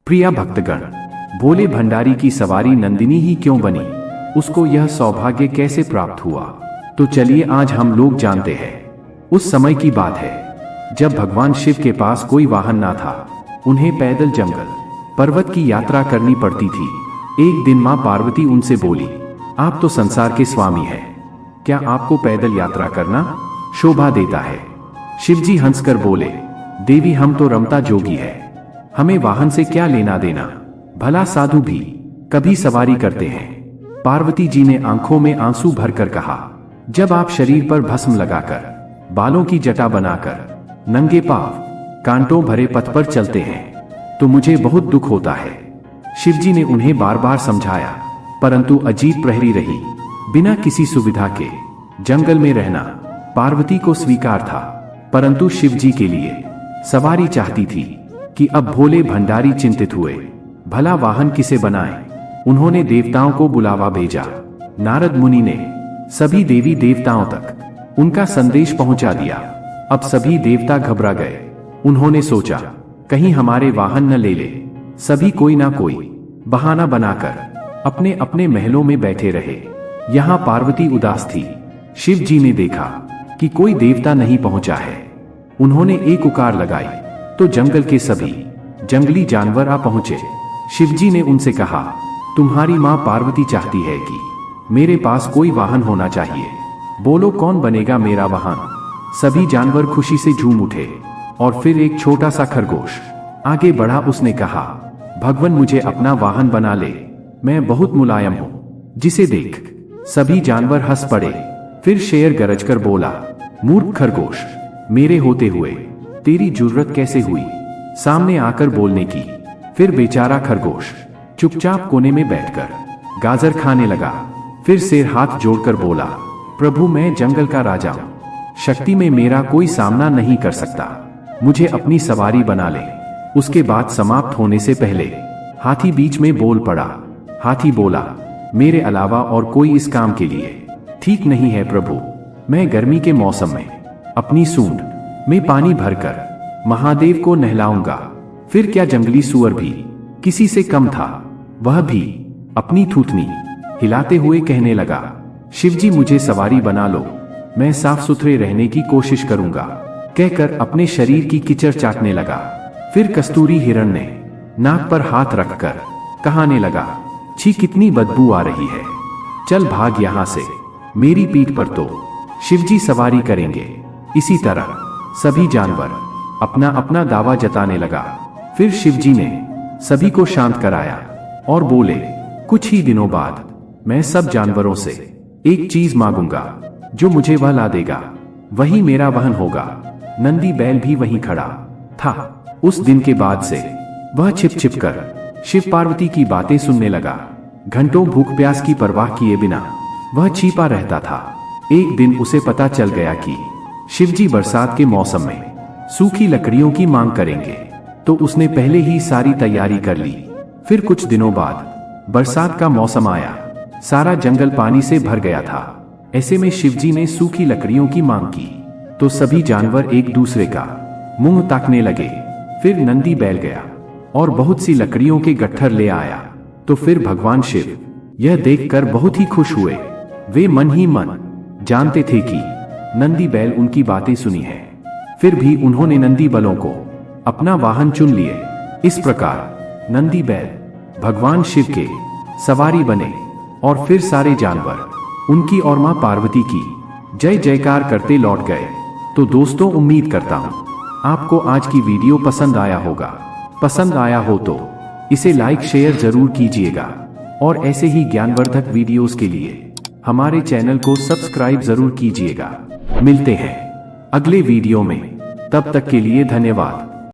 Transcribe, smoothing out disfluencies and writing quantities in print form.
प्रिया भक्तगण, भोले भंडारी की सवारी नंदिनी ही क्यों बनी, उसको यह सौभाग्य कैसे प्राप्त हुआ? तो चलिए आज हम लोग जानते हैं। उस समय की बात है जब भगवान शिव के पास कोई वाहन ना था। उन्हें पैदल जंगल पर्वत की यात्रा करनी पड़ती थी। एक दिन मां पार्वती उनसे बोली, आप तो संसार के स्वामी हैं, क्या आपको पैदल यात्रा करना शोभा देता है? शिवजी हंसकर बोले, देवी हम तो रमता जोगी है, हमें वाहन से क्या लेना देना, भला साधु भी कभी सवारी करते हैं। पार्वती जी ने आंखों में आंसू भरकर कहा, जब आप शरीर पर भस्म लगाकर, बालों की जटा बनाकर, नंगे पांव कांटों भरे पथ पर चलते हैं तो मुझे बहुत दुख होता है। शिवजी ने उन्हें बार बार समझाया, परंतु अजीत प्रहरी रही। बिना किसी सुविधा के जंगल में रहना पार्वती को स्वीकार था, परंतु शिवजी के लिए सवारी चाहती थी कि अब भोले भंडारी चिंतित हुए, भला वाहन किसे बनाएं? उन्होंने देवताओं को बुलावा भेजा। नारद मुनि ने सभी देवी देवताओं तक उनका संदेश पहुंचा दिया। अब सभी देवता घबरा गए। उन्होंने सोचा, कहीं हमारे वाहन न ले ले। सभी कोई ना कोई बहाना बनाकर अपने अपने महलों में बैठे रहे। यहां पार्वती उदास थी। शिव जी ने देखा कि कोई देवता नहीं पहुंचा है। उन्होंने एक उकार लगाई तो जंगल के सभी जंगली जानवर आ पहुंचे। शिवजी ने उनसे कहा, तुम्हारी मां पार्वती चाहती है कि मेरे पास कोई वाहन होना चाहिए, बोलो कौन बनेगा मेरा वाहन? सभी जानवर खुशी से झूम उठे और फिर एक छोटा सा खरगोश आगे बढ़ा। उसने कहा, भगवान मुझे अपना वाहन बना ले, मैं बहुत मुलायम हूं। जिसे देख सभी जानवर हंस पड़े। फिर शेर गरजकर बोला, मूर्ख खरगोश, मेरे होते हुए तेरी जरूरत कैसे हुई सामने आकर बोलने की? फिर बेचारा खरगोश चुपचाप कोने में बैठकर गाजर खाने लगा। फिर शेर हाथ जोड़कर बोला, प्रभु मैं जंगल का राजा हूं, शक्ति में मेरा कोई सामना नहीं कर सकता, मुझे अपनी सवारी बना ले। उसके बाद समाप्त होने से पहले हाथी बीच में बोल पड़ा। हाथी बोला, मेरे अलावा और कोई इस काम के लिए ठीक नहीं है प्रभु। मैं गर्मी के मौसम में अपनी सूंड में पानी भरकर महादेव को नहलाऊंगा। फिर क्या जंगली सुअर भी किसी से कम था? वह भी अपनी थूथनी हिलाते हुए कहने लगा, शिवजी मुझे सवारी बना लो, मैं साफ सुथरे रहने की कोशिश करूंगा। कहकर अपने शरीर की कीचड़ चाटने लगा। फिर कस्तूरी हिरण ने नाक पर हाथ रखकर कहने लगा, छी कितनी बदबू आ रही है, चल भाग यहां से, मेरी पीठ पर तो शिवजी सवारी करेंगे। इसी तरह सभी जानवर अपना अपना दावा जताने लगा। फिर शिवजी ने सभी को शांत कराया और बोले, कुछ ही दिनों बाद मैं सब जानवरों से एक चीज मांगूंगा, जो मुझे वह ला देगा वही मेरा वाहन होगा। नंदी बैल भी वहीं खड़ा था। उस दिन के बाद से वह छिप छिप कर शिव पार्वती की बातें सुनने लगा। घंटों भूख प्यास की परवाह किए बिना वह छिपा रहता था। एक दिन उसे पता चल गया कि शिवजी बरसात के मौसम में सूखी लकड़ियों की मांग करेंगे, तो उसने पहले ही सारी तैयारी कर ली। फिर कुछ दिनों बाद बरसात का मौसम आया। सारा जंगल पानी से भर गया था। ऐसे में शिवजी ने सूखी लकड़ियों की मांग की तो सभी जानवर एक दूसरे का मुंह ताकने लगे। फिर नंदी बैल गया और बहुत सी लकड़ियों के गट्ठर ले आया। तो फिर भगवान शिव यह देखकर बहुत ही खुश हुए। वे मन ही मन जानते थे कि नंदी बैल उनकी बातें सुनी है। फिर भी उन्होंने नंदी बैलों को अपना वाहन चुन लिए। इस प्रकार नंदी बैल भगवान शिव के सवारी बने और फिर सारे जानवर उनकी और मां पार्वती की जय जयकार करते लौट गए। तो दोस्तों, उम्मीद करता हूं आपको आज की वीडियो पसंद आया होगा। पसंद आया हो तो इसे लाइक शेयर जरूर कीजिएगा और ऐसे ही ज्ञानवर्धक वीडियोस के लिए हमारे चैनल को सब्सक्राइब जरूर कीजिएगा। मिलते हैं अगले वीडियो में, तब तक के लिए धन्यवाद।